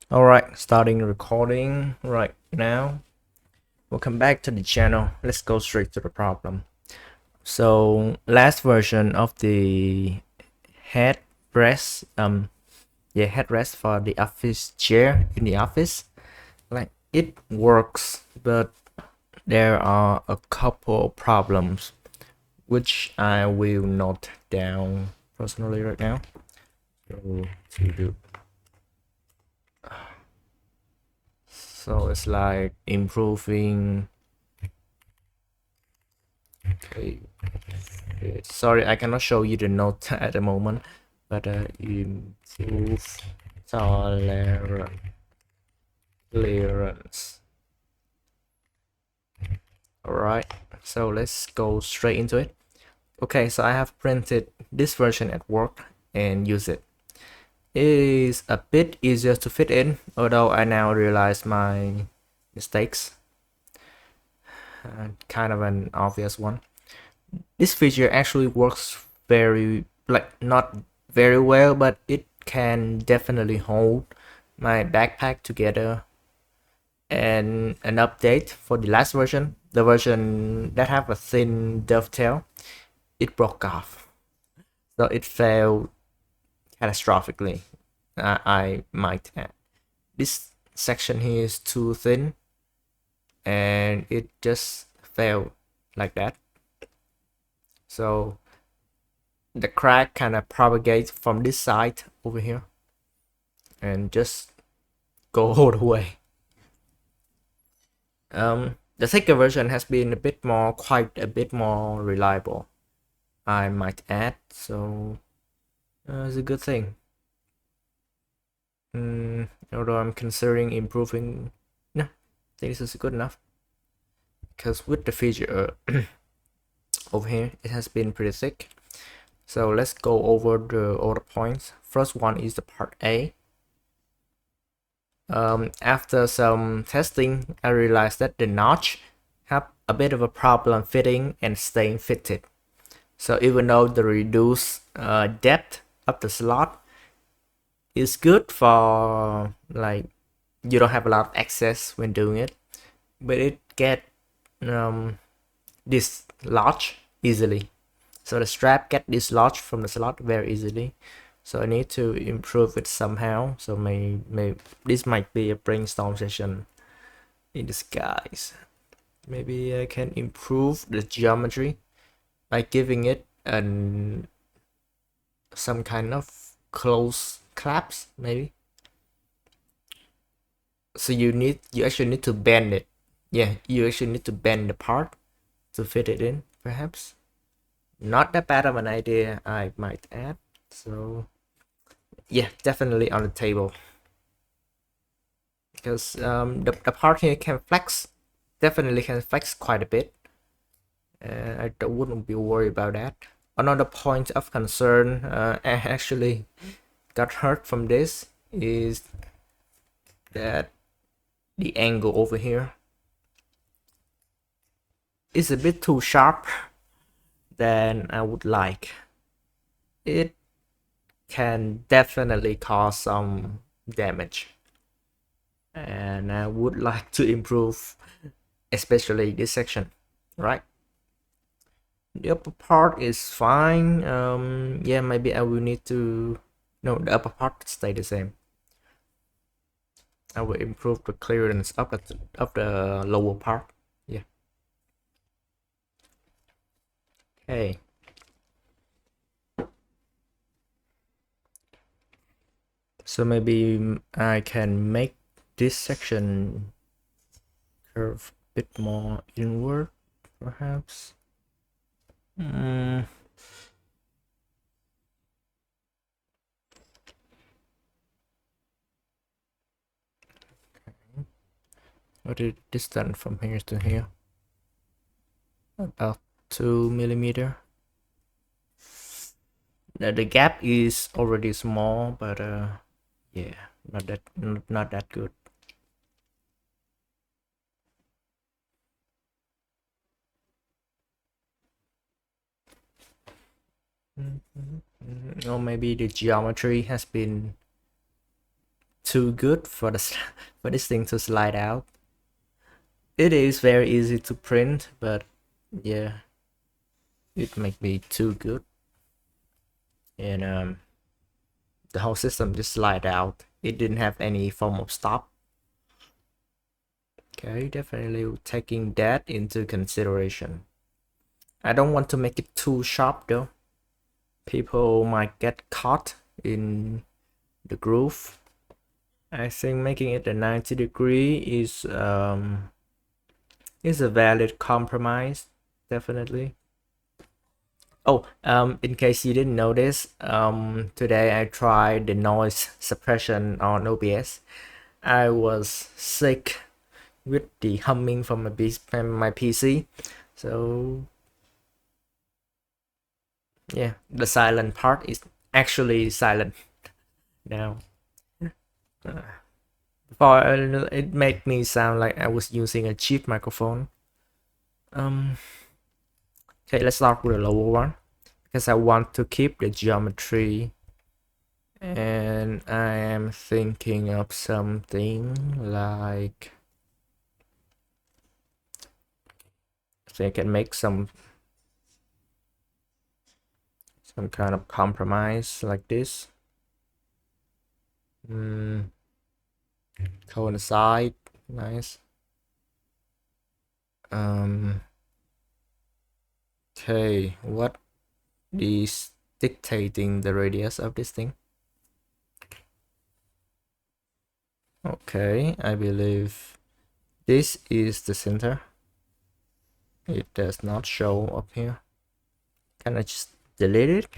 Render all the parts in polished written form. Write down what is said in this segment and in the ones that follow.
All right, starting recording right now. Welcome back to the channel. Let's go straight to the problem. So last version of the headrest, headrest for the office chair in the office, like it works, but there are a couple problems which I will note down personally right now. So it's like improving. Okay. Sorry, I cannot show you the note at the moment, but improve tolerance. All right, so let's go straight into it. Okay, so I have printed this version at work and use it. It is a bit easier to fit in, although I now realize my mistakes. Kind of an obvious one. This feature actually works not very well, but it can definitely hold my backpack together. And an update for the last version, the version that have a thin dovetail, it broke off, so it failed catastrophically. I might add, this section here is too thin and it just failed like that. So the crack kind of propagates from this side over here and just go all the way. The thicker version has been quite a bit more reliable, I might add, so it's a good thing. Although I'm considering improving, no, I think this is good enough. Because with the feature over here, it has been pretty thick. So let's go over all the points. First one is the part A. After some testing, I realized that the notch have a bit of a problem fitting and staying fitted. So even though the reduced depth of the slot is good for like you don't have a lot of access when doing it, but it get dislodged easily. So the strap get dislodged from the slot very easily. So I need to improve it somehow. So this might be a brainstorm session in disguise. Maybe I can improve the geometry by giving it some kind of close clasp, maybe. So you actually need to bend it. Yeah, you actually need to bend the part to fit it in, perhaps. Not that bad of an idea, I might add. So yeah, definitely on the table, because the part here can flex, definitely can flex quite a bit. I wouldn't be worried about that. Another point of concern, I actually got hurt from this, is that the angle over here is a bit too sharp than I would like. It can definitely cause some damage, and I would like to improve, especially this section, right? The upper part is fine. Yeah, maybe I will need to, no, the upper part stay the same. I will improve the clearance of the lower part. Yeah. Okay. So maybe I can make this section curve a bit more inward, perhaps. What is the distance from here to here? About 2 millimeter. The gap is already small, but yeah, not that good. Or maybe the geometry has been too good for the for this thing to slide out. It is very easy to print, but yeah, it might be too good, and the whole system just slide out. It didn't have any form of stop. Okay, definitely taking that into consideration. I don't want to make it too sharp though. People might get caught in the groove. I think making it a 90-degree is a valid compromise, definitely. Oh, in case you didn't notice, today I tried the noise suppression on OBS. I was sick with the humming from my PC, so yeah, the silent part is actually silent now. Before it made me sound like I was using a cheap microphone. Um, okay, let's start with the lower one because I want to keep the geometry, and I am thinking of something like so I can make some kind of compromise like this. Coincide, nice. Okay, what is dictating the radius of this thing? Okay, I believe this is the center. It does not show up here. Can I just delete it?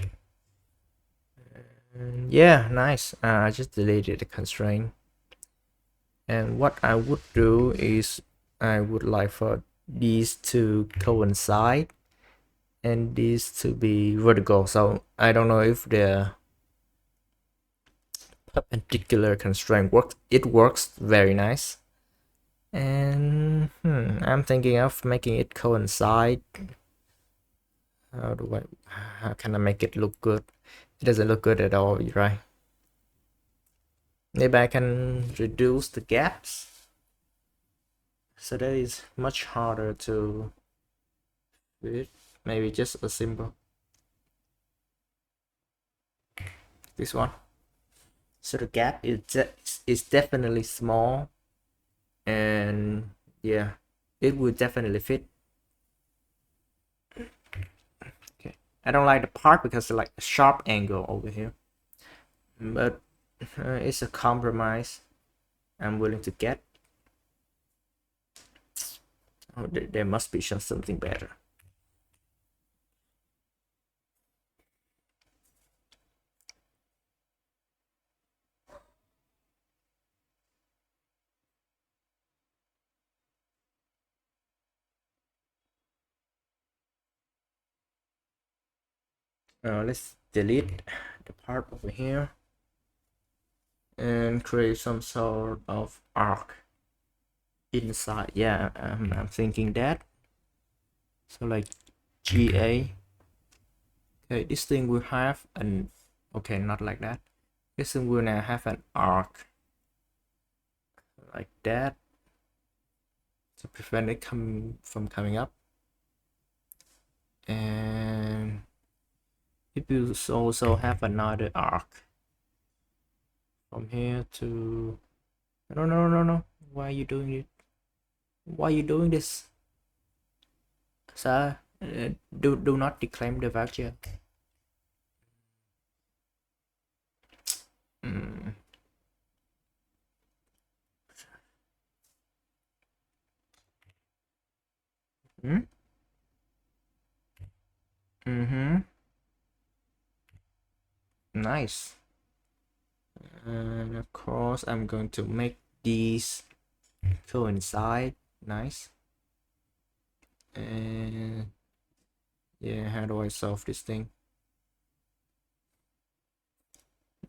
Yeah, nice. I just deleted the constraint. And what I would do is I would like for these to coincide and these to be vertical. So I don't know if the perpendicular constraint works. It works very nice. And I'm thinking of making it coincide. How can I make it look good? It doesn't look good at all, right? Maybe I can reduce the gaps. So that is much harder to fit. Maybe just a simple. This one. So the gap is definitely small, and yeah, it would definitely fit. Okay, I don't like the part because it's like a sharp angle over here, but it's a compromise I'm willing to get. Oh, there must be something better. Let's delete the part over here and create some sort of arc inside. Yeah, I'm thinking that. So like GA. Okay, this thing will have an okay, not like that. This thing will now have an arc like that to prevent it from coming up. And it will also have another arc from here to no. Why are you doing it? Why are you doing this? Sir, do not declaim the voucher. Mm. Hmm? Mm-hmm. Nice. And of course, I'm going to make these coincide. Nice. And yeah, how do I solve this thing?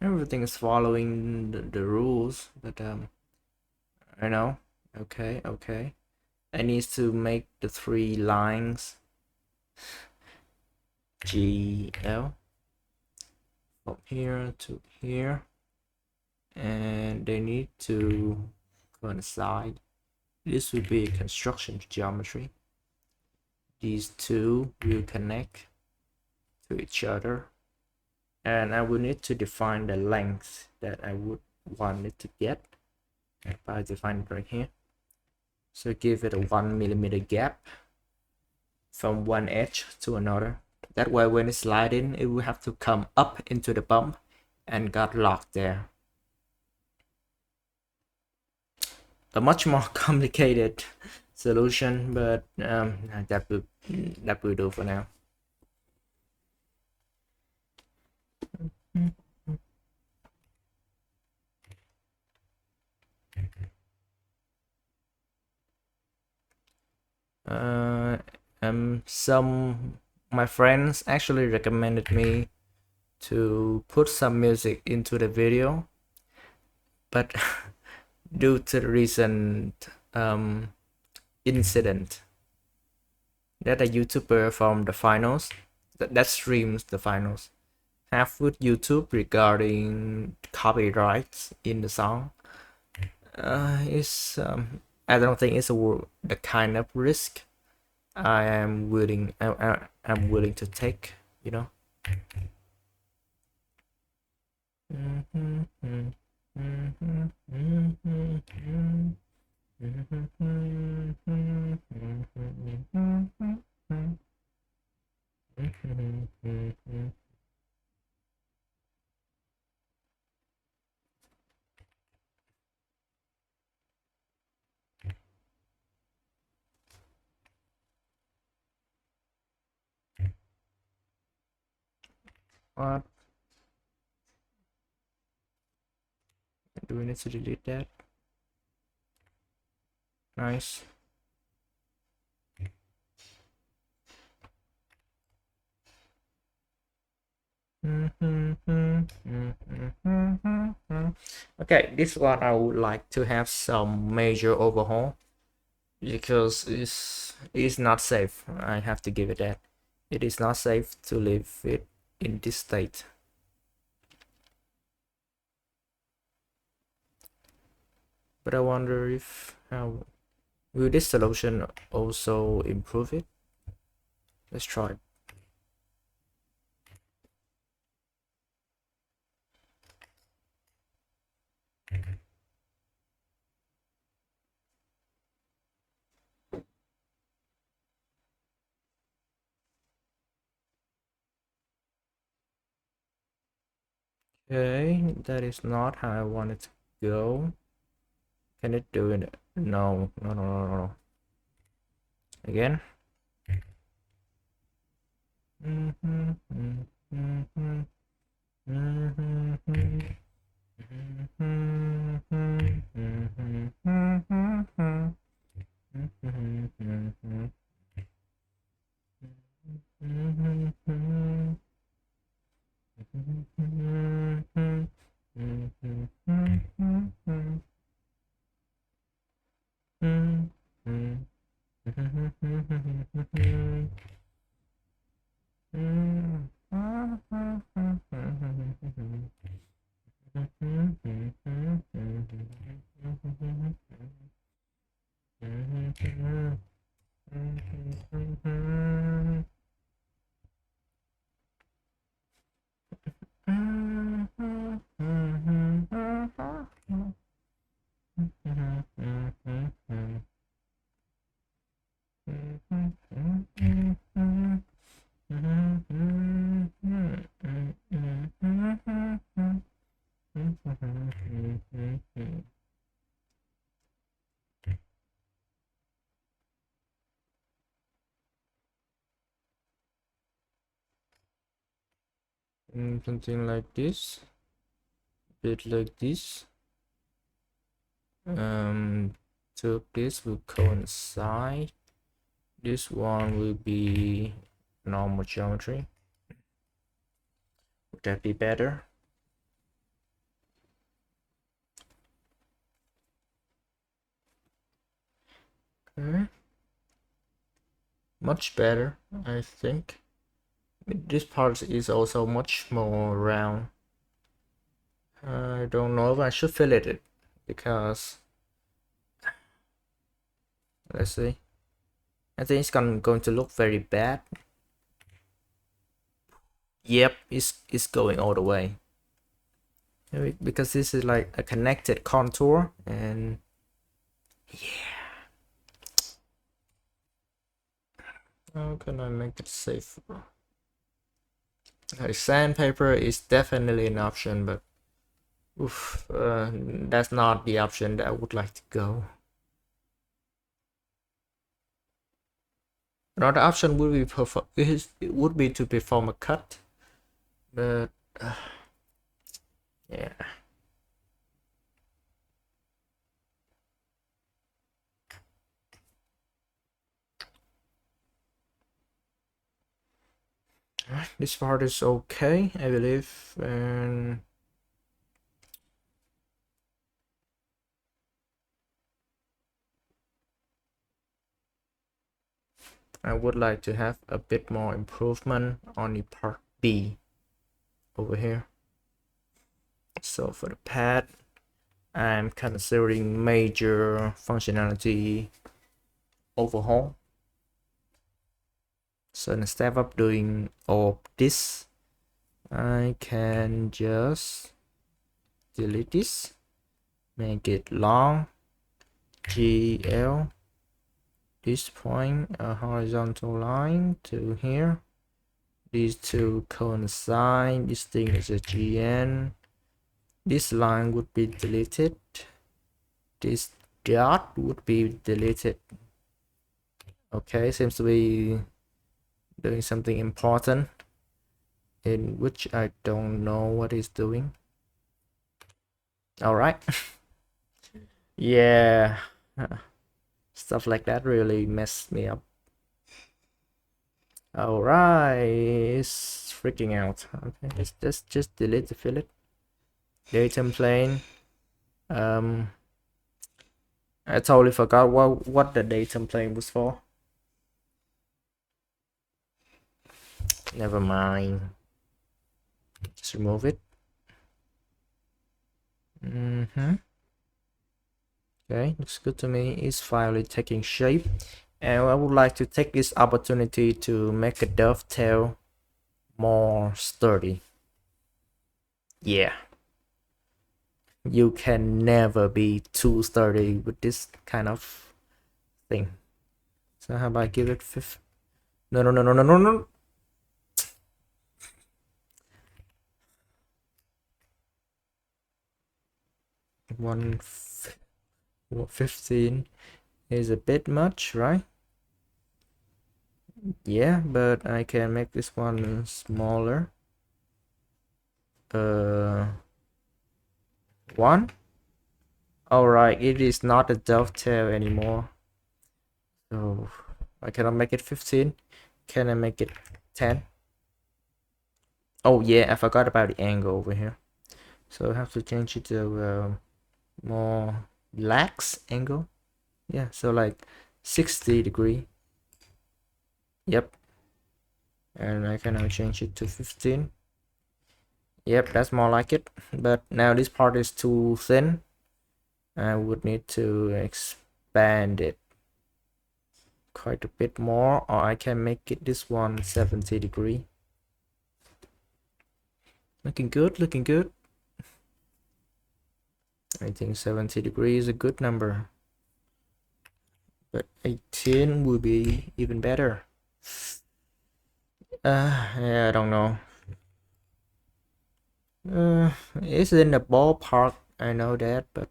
Everything is following the rules, but I know. Okay. I need to make the 3 lines GL from here to here, and they need to coincide. This will be a construction geometry. These two will connect to each other, and I will need to define the length that I would want it to get by defining it right here. So give it a 1mm gap from one edge to another. That way when it's sliding, it will have to come up into the bump and got locked there. A much more complicated solution, but that will do for now. Some my friends actually recommended me to put some music into the video, but due to the recent incident that a YouTuber from the finals that streams the finals have with YouTube regarding copyrights in the song, is I don't think it's the kind of risk I'm willing to take, you know. What? Do we need to delete that? Nice. Okay, this one I would like to have some major overhaul because it's not safe. I have to give it that. It is not safe to leave it in this state. But I wonder if how will this solution also improve it? Let's try it. Okay, that is not how I want it to go. Can it do it? No, no, no, no, no. Again. Something like this, bit like this. So this will coincide. This one will be normal geometry. Would that be better? Okay. Much better, I think. This part is also much more round. I don't know if I should fillet it because let's see. I think it's going to look very bad. Yep, it's going all the way. Because this is like a connected contour and yeah. How can I make it safer? Okay, sandpaper is definitely an option, but oof, that's not the option that I would like to go. Another option would be to perform a cut, but yeah. This part is okay, I believe, and I would like to have a bit more improvement on the part B over here. So for the pad, I'm considering major functionality overhaul. So instead of doing all this, I can just delete this, make it long, GL, this point a horizontal line to here, these two coincide, this thing is a GN, this line would be deleted, this dot would be deleted. Okay, seems to be doing something important in which I don't know what it's doing. All right. Yeah, stuff like that really messed me up. All right, it's freaking out. Okay, let's just delete the fillet. Datum plane. I totally forgot what the datum plane was for. Never mind. Just remove it. Okay, looks good to me. It's finally taking shape. And I would like to take this opportunity to make a dovetail more sturdy. Yeah. You can never be too sturdy with this kind of thing. So how about I give it 5? No. 15 is a bit much, right? Yeah, but I can make this one smaller. 1. Alright, it is not a dovetail anymore. So I cannot make it 15. Can I make it 10? Oh yeah, I forgot about the angle over here. So I have to change it to more lax angle. Yeah, so like 60-degree. Yep. And I can now change it to 15. Yep, that's more like it. But now this part is too thin. I would need to expand it quite a bit more, or I can make it this one 70-degree. Looking good, looking good. I think 70-degree is a good number, but 18 would be even better. Yeah, I don't know. It's in the ballpark, I know that, but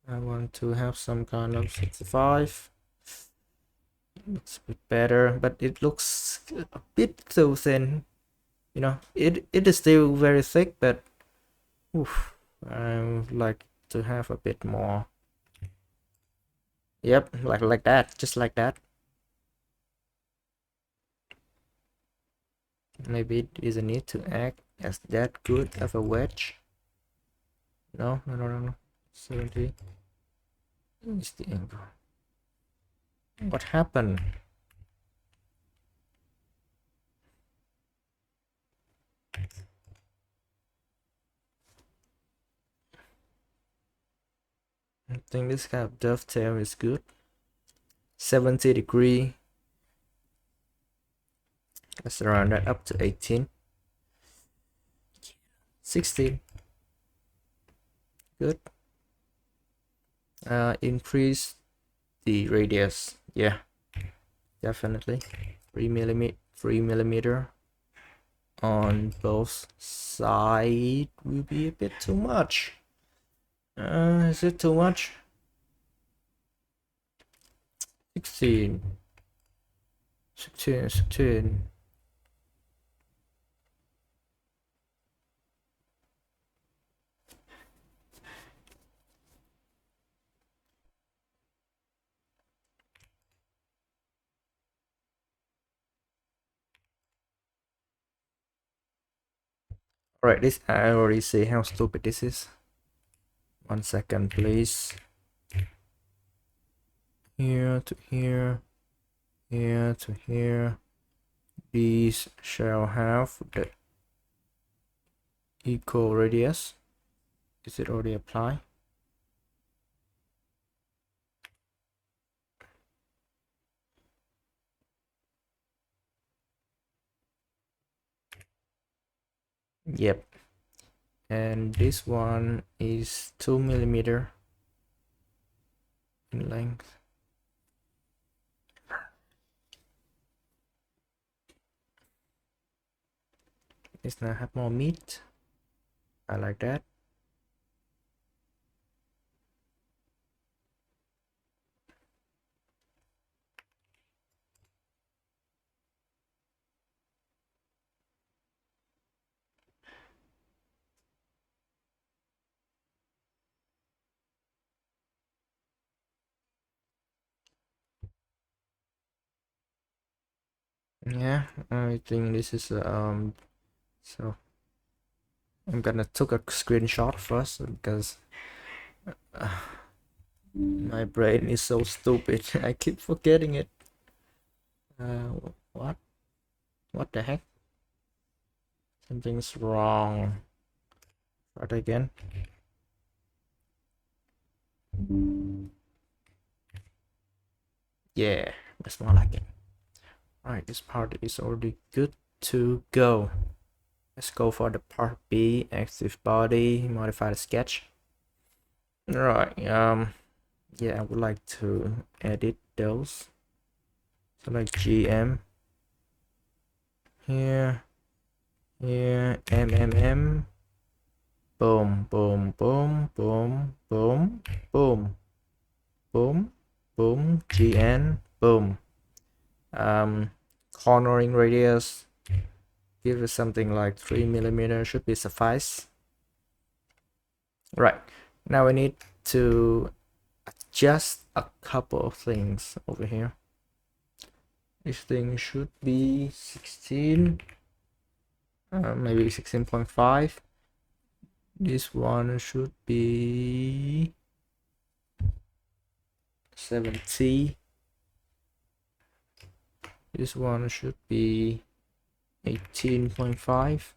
I want to have some kind of 65. Looks a bit better, but it looks a bit too thin. You know, it is still very thick, but oof, I would like to have a bit more. Yep, like that, just like that. Maybe it isn't need to act as that good of a wedge. No. 70 is the angle. What happened? I think this kind of dovetail is good. 70 degree. Let's round that up to 18. 16. Good. Increase the radius. Yeah, definitely. 3 millimeter on both sides will be a bit too much. Is it too much? 16. 16, 16. Alright, this I already say how stupid this is. 1 second, please. Here to here, here to here. These shall have the equal radius. Is it already applied? Yep. And this one is 2 millimeter in length. Let's now have more meat. I like that. Yeah, I think this is so I'm gonna take a screenshot first because my brain is so stupid. I keep forgetting it. What? What the heck? Something's wrong. Start again. Yeah, that's more like it. Alright, this part is already good to go. Let's go for the part B, active body, modify the sketch. Right, yeah, I would like to edit those. Select GM. Here, MMM. Boom, boom, boom, boom, boom, boom, boom, boom, GN, boom. Cornering radius, give it something like 3 millimeter should be suffice. Right, now we need to adjust a couple of things over here. This thing should be 16, maybe 16.5. This one should be 70. This one should be 18.5.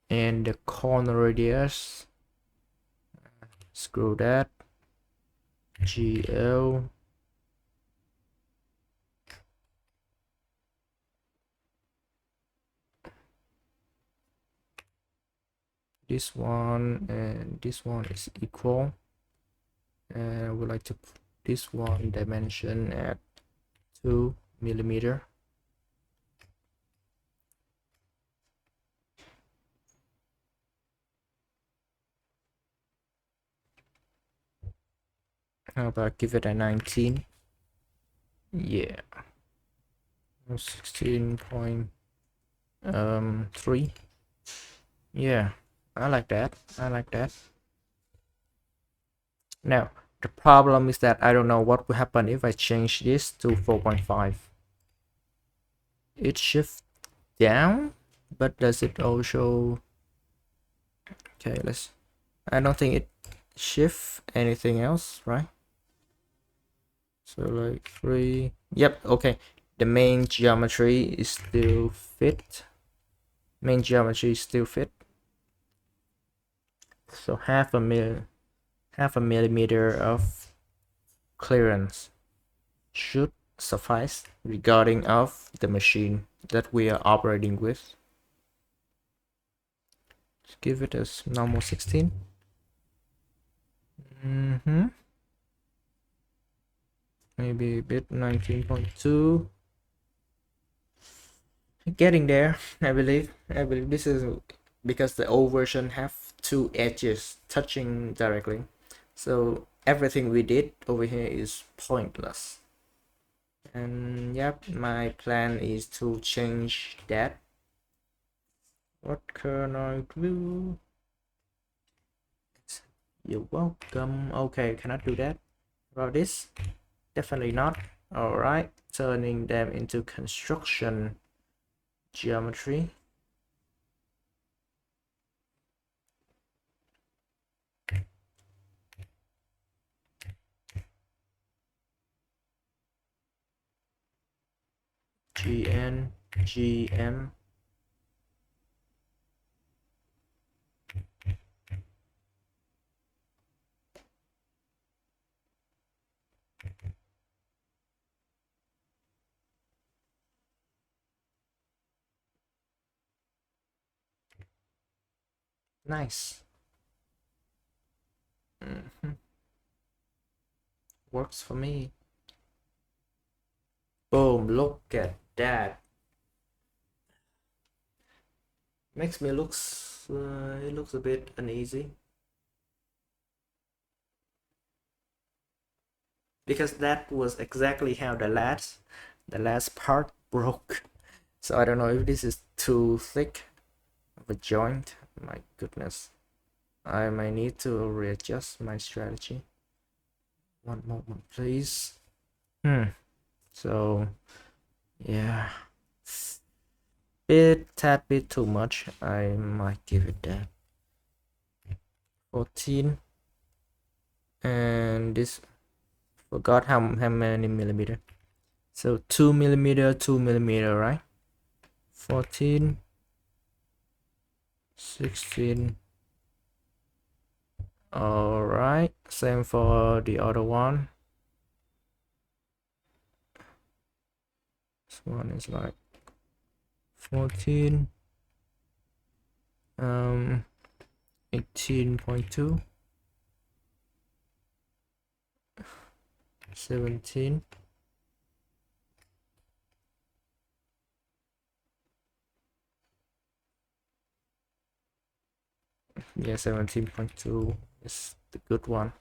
And the corner radius, screw that, GL. This one and this one is equal, and I would like to put this one dimension at 2 millimeter. How about give it a 19? Yeah, 16.3. Yeah, I like that. I like that. Now the problem is that I don't know what will happen if I change this to 4.5. It shifts down, but does it also? Okay, I don't think it shift anything else, right? So like 3. Yep, okay. The main geometry is still fit. Main geometry still fit. So half a millimeter of clearance should suffice regarding of the machine that we are operating with. Just give it a normal 16. Maybe a bit 19.2. Getting there, I believe. This is because the old version have two edges touching directly, so everything we did over here is pointless. And yep, my plan is to change that. What can I do? You're welcome. Okay, cannot do that. About this, definitely not. All right, turning them into construction geometry. GN, GM. Nice. Works for me. Boom, look at that. Makes me looks it looks a bit uneasy, because that was exactly how the last part broke. So I don't know if this is too thick of a joint. My goodness, I might need to readjust my strategy. One moment, please. So yeah, tad bit too much. I might give it that 14. And this, forgot how many millimeter. So 2 millimeter, 2 millimeter, right? 14, 16. All right, same for the other one. This one is like 14, 18.2, 17. Yeah, 17.2 is the good one.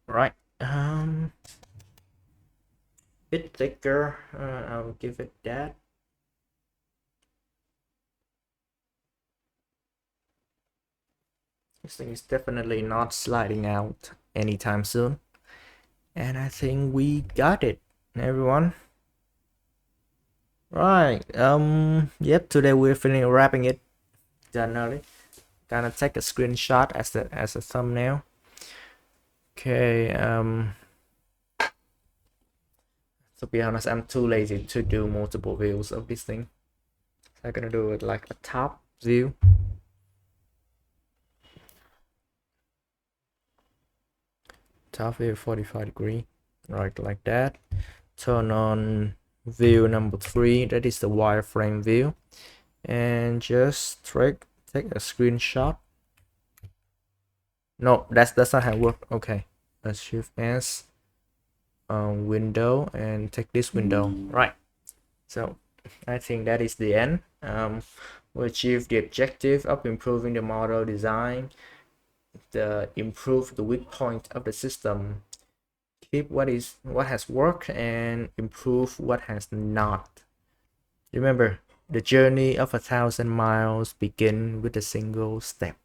Right. Bit thicker. I'll give it that. This thing is definitely not sliding out anytime soon. And I think we got it, everyone. Right. Yep, today we're wrapping it done early. Gonna take a screenshot as a thumbnail. Okay, to be honest, I'm too lazy to do multiple views of this thing. So I'm gonna do it like a top view. Top view 45 degree, right, like that. Turn on view number 3, that is the wireframe view, and just take a screenshot. No, that's not how it works. Okay, let's shift S window and take this window. Right, so I think that is the end. We achieved the objective of improving the model design, improve the weak point of the system, keep what has worked, and improve what has not. Remember, the journey of 1,000 miles begins with a single step.